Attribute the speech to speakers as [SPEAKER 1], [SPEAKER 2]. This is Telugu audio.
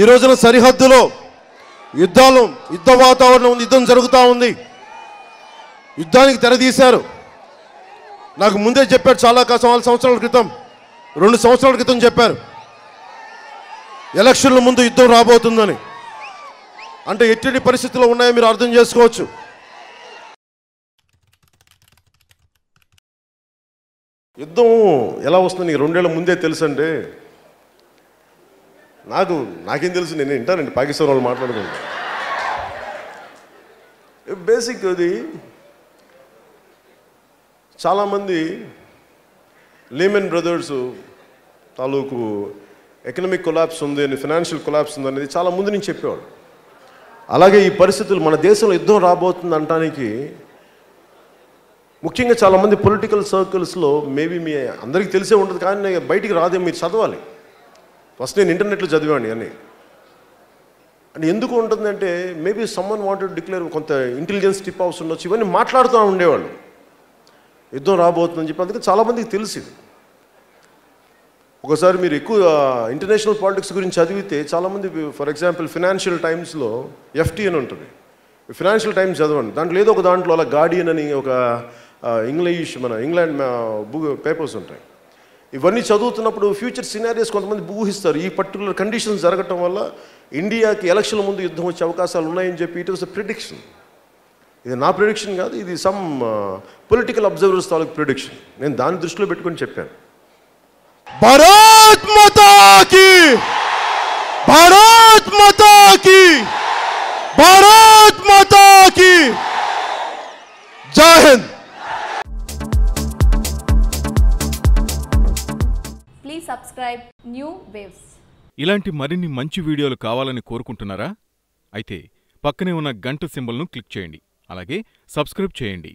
[SPEAKER 1] ఈ రోజున సరిహద్దులో యుద్ధ వాతావరణం ఉంది, యుద్ధం జరుగుతూ ఉంది. యుద్ధానికి తెరదీశారు. నాకు ముందే చెప్పారు, చాలా సంవత్సరాల క్రితం, 2 సంవత్సరాల క్రితం చెప్పారు, ఎలక్షన్ల ముందు యుద్ధం రాబోతుందని. అంటే ఎట్టి పరిస్థితుల్లో ఉన్నాయో మీరు అర్థం చేసుకోవచ్చు. యుద్ధం ఎలా వస్తుంది 2 ఏళ్ల ముందే తెలుసు అంటే నాకేం తెలుసు, నేను వింటానండి పాకిస్తాన్ వాళ్ళు మాట్లాడుకుంటా. బేసిక్ అది చాలామంది లీమెన్ బ్రదర్స్ తాలూకు ఎకనామిక్ కొలాప్స్ ఉంది అని, ఫైనాన్షియల్ కొలాప్స్ ఉంది అనేది చాలా ముందు నుంచి చెప్పేవాడు. అలాగే ఈ పరిస్థితులు మన దేశంలో యుద్ధం రాబోతుంది అనటానికి ముఖ్యంగా చాలామంది పొలిటికల్ సర్కిల్స్లో మేబీ మీ అందరికీ తెలిసే ఉంటుంది, కానీ బయటికి రాదే, మీరు చదవాలి. ఫస్ట్ నేను ఇంటర్నెట్లో చదివాను అని. అంటే ఎందుకు ఉంటుందంటే మేబీ సమ్మన్ వాంటెడ్ డిక్లేర్, కొంత ఇంటెలిజెన్స్ టిప్ హౌస్ ఉండొచ్చు, ఇవన్నీ మాట్లాడుతూ ఉండేవాళ్ళు యుద్ధం రాబోతుందని చెప్పి. అందుకే చాలామందికి తెలిసింది. ఒకసారి మీరు ఎక్కువ ఇంటర్నేషనల్ పాలిటిక్స్ గురించి చదివితే చాలామంది, ఫర్ ఎగ్జాంపుల్ ఫినాన్షియల్ టైమ్స్లో FT అని ఉంటుంది, ఫినాన్షియల్ టైమ్స్ చదవండి. దాంట్లో ఏదో ఒక దాంట్లో అలా గార్డియన్ అని ఒక ఇంగ్లాండ్ పేపర్స్ ఉంటాయి. ఇవన్నీ చదువుతున్నప్పుడు ఫ్యూచర్ సినారియోస్ కొంతమంది ఊహిస్తారు. ఈ పర్టికులర్ కండిషన్స్ జరగటం వల్ల ఇండియాకి ఎలక్షన్ల ముందు యుద్ధం వచ్చే అవకాశాలు ఉన్నాయని చెప్పి ఇట్ వాస్ అ ప్రిడిక్షన్. ఇది నా ప్రిడిక్షన్ కాదు, ఇది సమ్ పొలిటికల్ అబ్జర్వర్స్ తాలూకు ప్రిడిక్షన్. నేను దాన్ని దృష్టిలో పెట్టుకొని చెప్పాను. భారత్ మాతా కీ, భారత్ మాతా కీ, భారత్ మాతా కీ, జై Hind.
[SPEAKER 2] Please subscribe new waves.
[SPEAKER 3] ఇలాంటి మరిన్ని మంచి వీడియోలు కావాలని కోరుకుంటున్నారా? అయితే పక్కనే ఉన్న గంట సింబల్ను క్లిక్ చేయండి. అలాగే సబ్స్క్రైబ్ చేయండి.